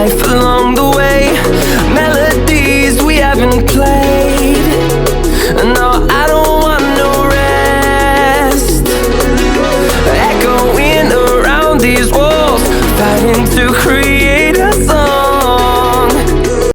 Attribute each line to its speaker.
Speaker 1: life along the way, melodies we haven't played. No, I don't want no rest, echoing around these walls, fighting to create